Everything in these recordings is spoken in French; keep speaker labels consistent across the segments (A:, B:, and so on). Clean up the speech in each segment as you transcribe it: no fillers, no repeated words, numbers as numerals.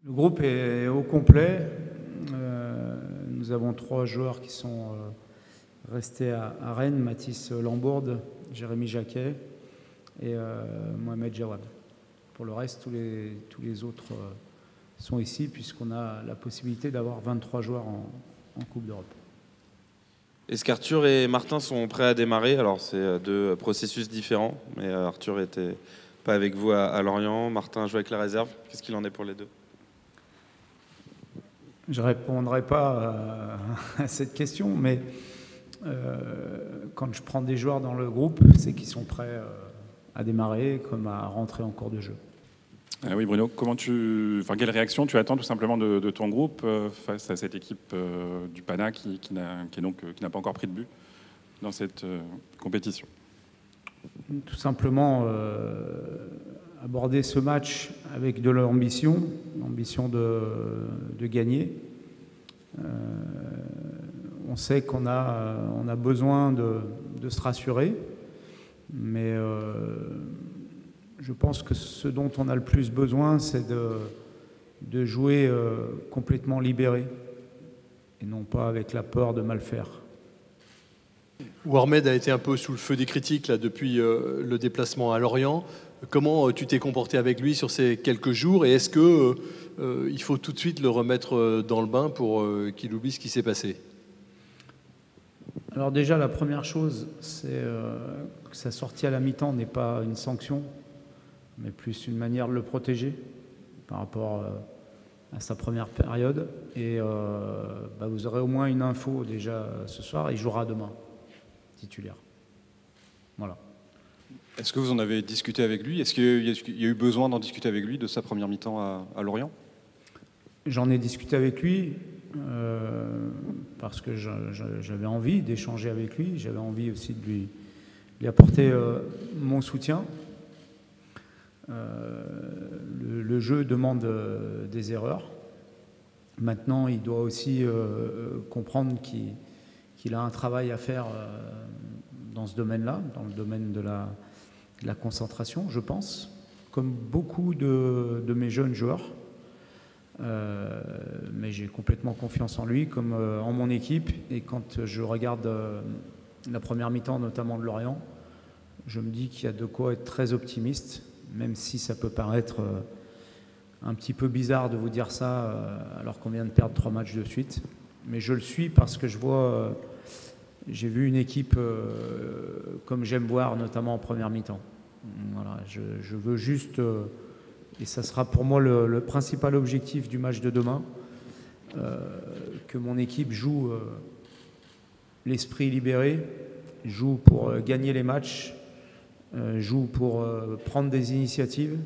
A: Le groupe est au complet. Nous avons 3 joueurs qui sont restés à Rennes, Mathis Lambourde, Jérémy Jacquet et Mohamed Jawad. Pour le reste, tous les autres sont ici puisqu'on a la possibilité d'avoir 23 joueurs en Coupe d'Europe.
B: Est-ce qu'Arthur et Martin sont prêts à démarrer? Alors c'est 2 processus différents, mais Arthur n'était pas avec vous à Lorient, Martin joue avec la réserve. Qu'est-ce qu'il en est pour les 2?
A: Je ne répondrai pas à cette question, mais quand je prends des joueurs dans le groupe, c'est qu'ils sont prêts à démarrer comme à rentrer en cours de jeu.
C: Oui, Bruno, quelle réaction tu attends tout simplement de ton groupe face à cette équipe du Pana qui n'a pas encore pris de but dans cette compétition?
A: Tout simplement aborder ce match avec de l'ambition de gagner. On sait qu'on a besoin de se rassurer, mais je pense que ce dont on a le plus besoin, c'est de jouer complètement libéré et non pas avec la peur de mal faire.
D: Ouarmed a été un peu sous le feu des critiques là, depuis le déplacement à Lorient. Comment tu t'es comporté avec lui sur ces quelques jours et est-ce qu'il faut tout de suite le remettre dans le bain pour qu'il oublie ce qui s'est passé?
A: Alors déjà, la première chose, c'est que sa sortie à la mi-temps n'est pas une sanction, mais plus une manière de le protéger par rapport à sa première période. Et vous aurez au moins une info déjà ce soir. Il jouera demain, titulaire. Voilà.
E: Est-ce que vous en avez discuté avec lui? Est-ce qu'il y a eu besoin d'en discuter avec lui de sa première mi-temps à Lorient?
A: J'en ai discuté avec lui parce que j'avais envie d'échanger avec lui. J'avais envie aussi de lui apporter mon soutien. Le jeu demande des erreurs. Maintenant, il doit aussi comprendre qu'il a un travail à faire dans ce domaine-là, dans le domaine de la concentration, je pense, comme beaucoup de mes jeunes joueurs. Mais j'ai complètement confiance en lui, comme en mon équipe. Et quand je regarde la première mi-temps, notamment de Lorient, je me dis qu'il y a de quoi être très optimiste, même si ça peut paraître un petit peu bizarre de vous dire ça alors qu'on vient de perdre 3 matchs de suite. Mais je le suis parce que je vois... j'ai vu une équipe comme j'aime voir, notamment en première mi-temps. Voilà, je veux juste, et ça sera pour moi le principal objectif du match de demain, que mon équipe joue l'esprit libéré, joue pour gagner les matchs, joue pour prendre des initiatives,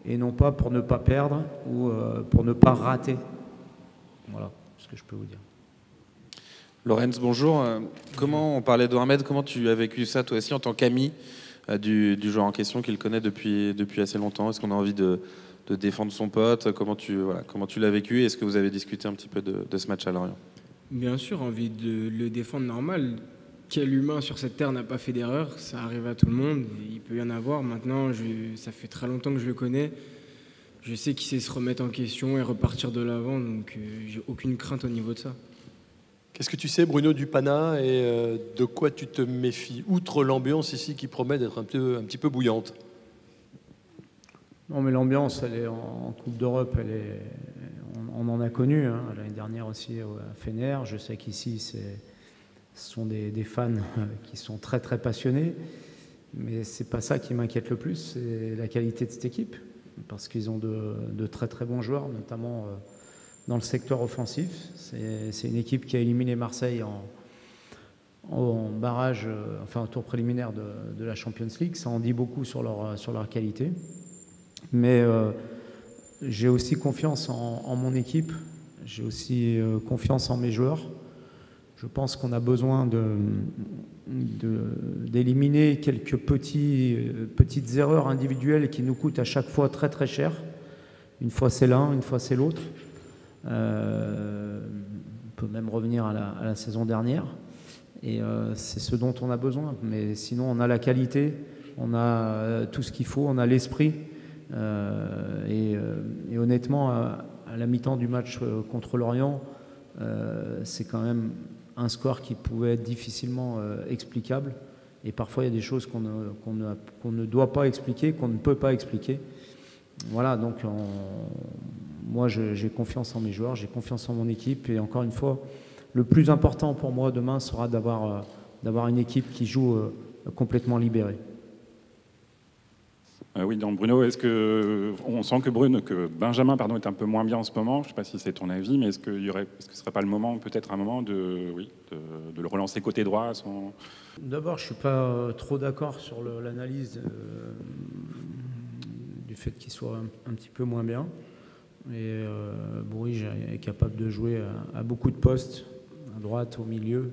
A: et non pas pour ne pas perdre ou pour ne pas rater. Voilà ce que je peux vous dire.
B: Lorenz, bonjour. On parlait d'Ouarmed, comment tu as vécu ça toi aussi en tant qu'ami du joueur en question qu'il connaît depuis assez longtemps? Est-ce qu'on a envie de défendre son pote? Comment tu l'as vécu? Est-ce que vous avez discuté un petit peu de ce match à Lorient?
F: Bien sûr, envie de le défendre, normal. Quel humain sur cette terre n'a pas fait d'erreur? Ça arrive à tout le monde, il peut y en avoir. Maintenant, ça fait très longtemps que je le connais. Je sais qu'il sait se remettre en question et repartir de l'avant, donc j'ai aucune crainte au niveau de ça.
D: Qu'est-ce que tu sais, Bruno, du Pana et de quoi tu te méfies, outre l'ambiance ici qui promet d'être un petit peu bouillante?
A: Non, mais l'ambiance, elle est en Coupe d'Europe, on en a connu, hein, l'année dernière aussi à Fener. Je sais qu'ici, ce sont des fans qui sont très très passionnés, mais c'est pas ça qui m'inquiète le plus, c'est la qualité de cette équipe, parce qu'ils ont de très très bons joueurs, notamment dans le secteur offensif. C'est une équipe qui a éliminé Marseille en barrage, enfin au tour préliminaire de la Champions League. Ça en dit beaucoup sur leur qualité. Mais j'ai aussi confiance en mon équipe, j'ai aussi confiance en mes joueurs. Je pense qu'on a besoin d'éliminer quelques petites erreurs individuelles qui nous coûtent à chaque fois très très cher. Une fois c'est l'un, une fois c'est l'autre. On peut même revenir à la saison dernière. Et c'est ce dont on a besoin. Mais sinon, on a la qualité, on a tout ce qu'il faut, on a l'esprit. Et honnêtement, à à la mi-temps du match contre Lorient, c'est quand même un score qui pouvait être difficilement explicable. Et parfois, il y a des choses qu'on ne doit pas expliquer, qu'on ne peut pas expliquer. Voilà, donc moi, j'ai confiance en mes joueurs, j'ai confiance en mon équipe. Et encore une fois, le plus important pour moi demain sera d'avoir une équipe qui joue complètement libérée.
C: Oui, donc Bruno, on sent que Benjamin est un peu moins bien en ce moment. Je ne sais pas si c'est ton avis, mais est-ce que ce ne serait pas le moment, peut-être un moment, de le relancer côté droit
A: D'abord, je ne suis pas trop d'accord sur l'analyse du fait qu'il soit un petit peu moins bien. Et Bourige est capable de jouer à beaucoup de postes, à droite, au milieu,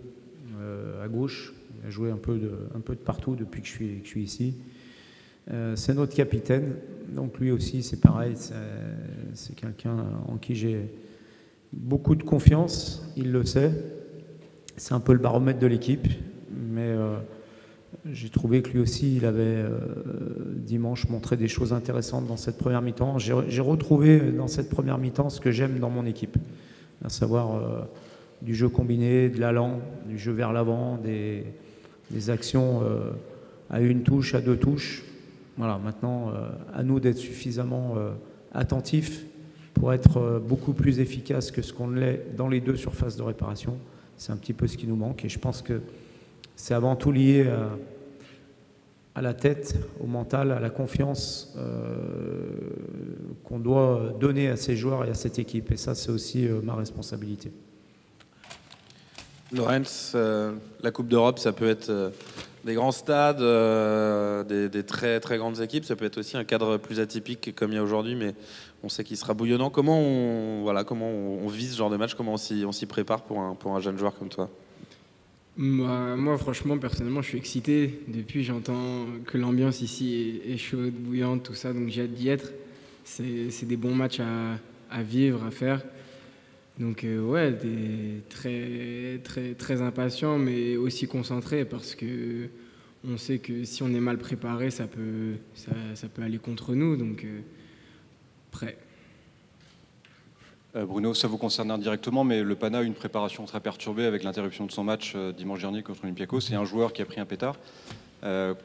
A: à gauche. Il a joué un peu de partout depuis que je suis ici. C'est notre capitaine, donc lui aussi c'est pareil, c'est quelqu'un en qui j'ai beaucoup de confiance, il le sait, c'est un peu le baromètre de l'équipe, mais j'ai trouvé que lui aussi il avait dimanche montré des choses intéressantes dans cette première mi-temps. J'ai retrouvé dans cette première mi-temps ce que j'aime dans mon équipe, à savoir du jeu combiné, de l'allant, du jeu vers l'avant, des actions à une touche, à deux touches. Voilà, maintenant, à nous d'être suffisamment attentifs pour être beaucoup plus efficaces que ce qu'on l'est dans les deux surfaces de réparation. C'est un petit peu ce qui nous manque et je pense que c'est avant tout lié à la tête, au mental, à la confiance qu'on doit donner à ces joueurs et à cette équipe. Et ça, c'est aussi ma responsabilité.
B: Lorenz, la Coupe d'Europe, ça peut être des grands stades, des très, très grandes équipes. Ça peut être aussi un cadre plus atypique comme il y a aujourd'hui, mais on sait qu'il sera bouillonnant. Comment on vise ce genre de match? Comment on s'y prépare pour un jeune joueur comme toi?
F: Moi, franchement, personnellement, je suis excité. Depuis, j'entends que l'ambiance ici est chaude, bouillante, tout ça, donc j'ai hâte d'y être. C'est des bons matchs à vivre, à faire. Donc ouais, très, très, très impatient, mais aussi concentré parce que on sait que si on est mal préparé, ça peut aller contre nous. Donc prêt.
E: Bruno, ça vous concerne indirectement, mais le Pana a eu une préparation très perturbée avec l'interruption de son match dimanche dernier contre Olympiakos. C'est un joueur qui a pris un pétard.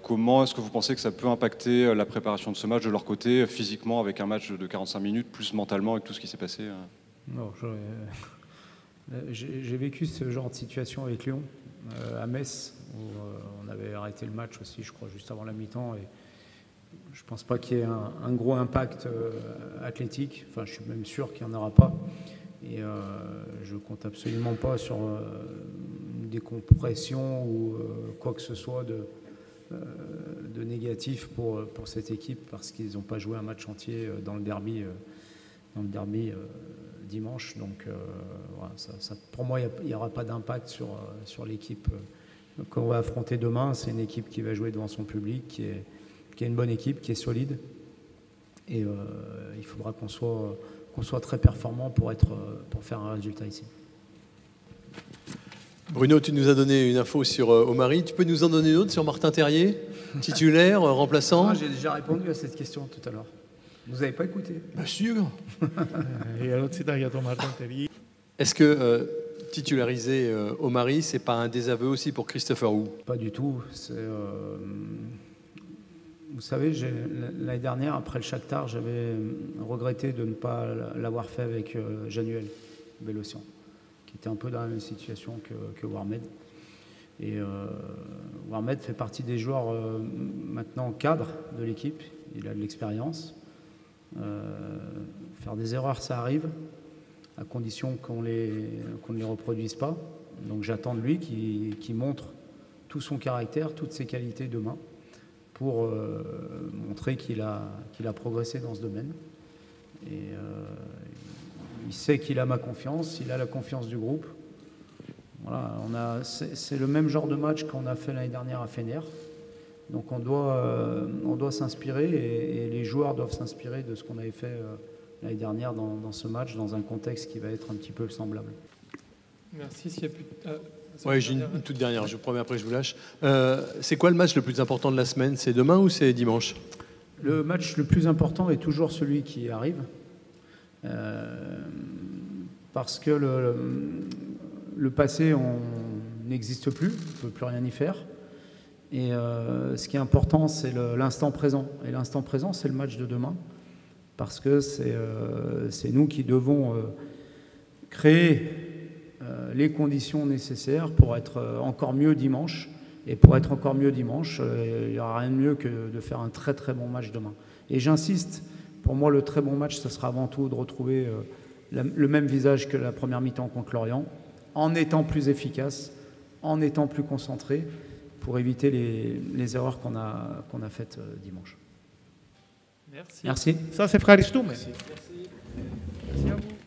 E: Comment est-ce que vous pensez que ça peut impacter la préparation de ce match de leur côté, physiquement, avec un match de 45 minutes, plus mentalement avec tout ce qui s'est passé?
A: Non, j'ai vécu ce genre de situation avec Lyon, à Metz, où on avait arrêté le match aussi, je crois, juste avant la mi-temps. Et je ne pense pas qu'il y ait un gros impact athlétique. Enfin, je suis même sûr qu'il n'y en aura pas. Et je ne compte absolument pas sur une décompression ou quoi que ce soit de négatif pour cette équipe, parce qu'ils n'ont pas joué un match entier dans le derby dimanche. Donc voilà, pour moi, il n'y aura pas d'impact sur l'équipe qu'on va affronter demain. C'est une équipe qui va jouer devant son public, qui est une bonne équipe, qui est solide. Et il faudra qu'on soit très performant pour faire un résultat ici.
D: Bruno, tu nous as donné une info sur Omari. Tu peux nous en donner une autre sur Martin Terrier, titulaire, remplaçant?
A: J'ai déjà répondu à cette question tout à l'heure. Vous n'avez pas écouté?
D: Bien sûr. Est-ce que titulariser Omari, c'est pas un désaveu aussi pour Christopher Wu?
A: Pas du tout. Vous savez, l'année dernière, après le Shakhtar, j'avais regretté de ne pas l'avoir fait avec Januel Bellossian, qui était un peu dans la même situation que Warmed. Et Warmed fait partie des joueurs maintenant cadres de l'équipe. Il a de l'expérience. Faire des erreurs, ça arrive, à condition qu'on ne les reproduise pas. Donc j'attends de lui qu'il montre tout son caractère, toutes ses qualités demain, pour montrer qu'il a progressé dans ce domaine. Et il sait qu'il a ma confiance, il a la confiance du groupe. Voilà, c'est le même genre de match qu'on a fait l'année dernière à Fener. Donc on doit s'inspirer et les joueurs doivent s'inspirer de ce qu'on avait fait l'année dernière dans ce match, dans un contexte qui va être un petit peu semblable.
G: Merci. S'il y a plus
D: Oui, j'ai une toute dernière, je promets, après je vous lâche. C'est quoi le match le plus important de la semaine? C'est demain ou c'est dimanche?
A: Le match le plus important est toujours celui qui arrive. Parce que le passé, on n'existe plus, on ne peut plus rien y faire. Et ce qui est important, c'est l'instant présent. Et l'instant présent, c'est le match de demain. Parce que c'est nous qui devons créer les conditions nécessaires pour être encore mieux dimanche. Et pour être encore mieux dimanche, il n'y aura rien de mieux que de faire un très très bon match demain. Et j'insiste, pour moi, le très bon match, ce sera avant tout de retrouver le même visage que la première mi-temps contre Lorient, en étant plus efficace, en étant plus concentré, pour éviter les erreurs qu'on a faites dimanche.
G: Merci.
A: Merci.
G: Ça, c'est Frère Stume.
F: Merci.
G: Merci à vous.